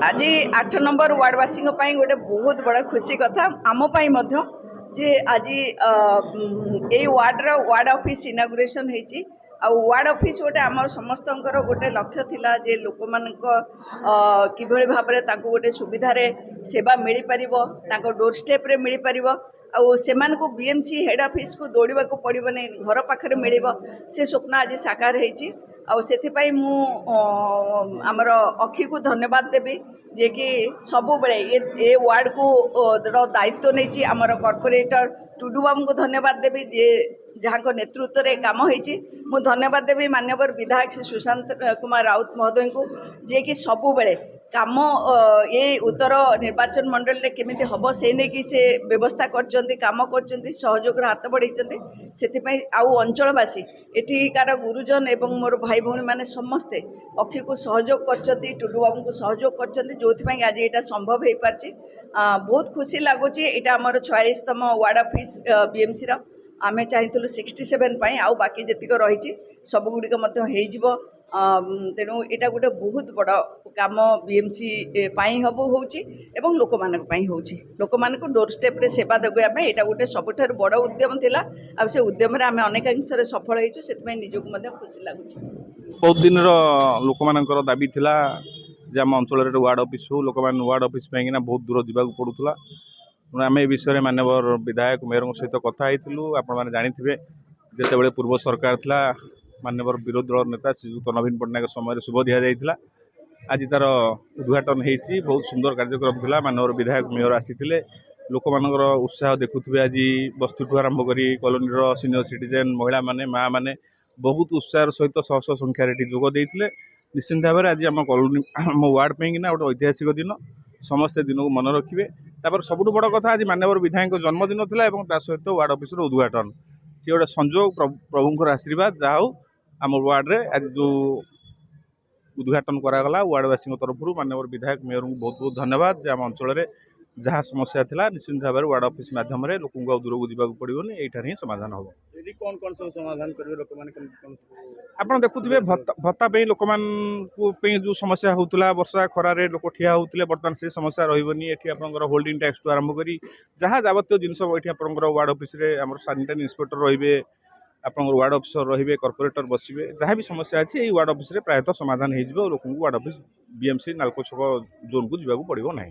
आज 8 नंबर वार्डवासी गोटे बहुत बड़ा खुशी कथा आमपाई जे आज ये वार्ड ऑफिस इनागुरेशन होती वार्ड ऑफिस गोटे आम समस्त गोटे लक्ष्य थिला जे लोक मान किभली भाव में गोटे सुविधा सेवा मिल पार डोर स्टेप रे मिल पार को बीएमसी हेड ऑफिस को दौड़ा पड़ो नहीं घर पाखे मिल से स्वप्न आज साकार होती आमर अखी को धन्यवाद देवी जे कि सबु बेले ये वार्ड को दायित्व नहीं आमर कॉर्पोरेटर टुडू बाबू को धन्यवाद देवी जे जहाँ नेतृत्व रे काम होती मु धन्यवाद देवी माननीय विधायक श्री सुशांत कुमार राउत महोदय को जे कि सबु बेले काम ये उत्तर निर्वाचन मंडल रे केमिति हबो से नै कि से व्यवस्था करचंती काम करचंती सहयोग हाथ बढ़ाई से आउ अंचलवासी एठिकार गुरुजन एवं मोर भाई भौणी माने समस्ते अक्षी को सहयोग करचंती टुडू बाबू को सहयोग करचंती जो आज यहाँ संभव हो पार्ची बहुत खुशी लगुच यहाँ आमर 46तम वार्ड ऑफिस बीएमसी रो आमे चाहिए 67 आउ बाकी जीक रही सबुगुड़िक तेणु यहाँ गोटे बहुत बड़ काम बीएमसी हम हो लोक मान लोक मान डोर स्टेप रे सेवा देवाई यहाँ गोटे सबुठ बड़ उद्यम थिला आ से उद्यम रे आमे अनेकांश सफल होइछु सेतमै निजको खुशी लगुच बहुत दिन लोक मानकर दाबी थिला जे आम अंचल वार्ड ऑफिस हो लोक मान वार्ड ऑफिस पाइना बहुत दूर जावाक पड़ूला आम ए विषय माननीय विधायक मेयर सहित कथा आपने जानी जिते पूर्व सरकार था माननीय विरोधी दल नेता श्रीजुक्त नवीन पट्टनायक समय शुभ दि जाता आज तार उद्घाटन होती बहुत सुंदर कार्यक्रम था माननीय विधायक मेयर आसी लोक मान उत्साह देखुए आज बस्ती आरंभ कर कॉलोनी सीनियर सिटीजेन महिला माने माँ मैंने बहुत उत्साह सहित शह शह संख्यार जोगदे निश्चिंत भाव में आज आम कॉलोनी आम वार्ड पर गोटे ऐतिहासिक दिन समस्ते दिन को मन रखिए तापर सबुठ बड़ कथा आज माननीय विधायक जन्मदिन था सहित वार्ड ऑफिस उद्घाटन सी गोटे संजोग प्रभुंर आशीर्वाद जहा हो आम वार्ड रे आज जो उद्घाटन करागला वार्डवासी तरफ माननीय विधायक मेयर को बहुत बहुत धन्यवाद जे आम अंचल जहाँ समस्या था निश्चिंत भाव में वार्ड ऑफिस माध्यम लोक दूर को जावाक पड़ोनी यहाँ ही समाधान हम कौन कौन सब समाधान करेंगे लोक मैंने आप देखुए भत्ता लोक जो समस्या होता वर्षा खरारे लोक ठिया होते बर्तमान से समस्या रही ये आप होल्डिंग टैक्स टू आरंभ कर जहाँ जबत जिनस ये आप वार्ड ऑफिस सानिटरी इंस्पेक्टर रे आप वार्ड अफिसर रे कॉर्पोरेटर बसवे जहाँ भी समस्या अच्छी ये वार्ड ऑफिस प्रायतः समाधान हो लोक वार्ड ऑफिस बीएमसी नालको छक जोन को जावाक पड़ो ना।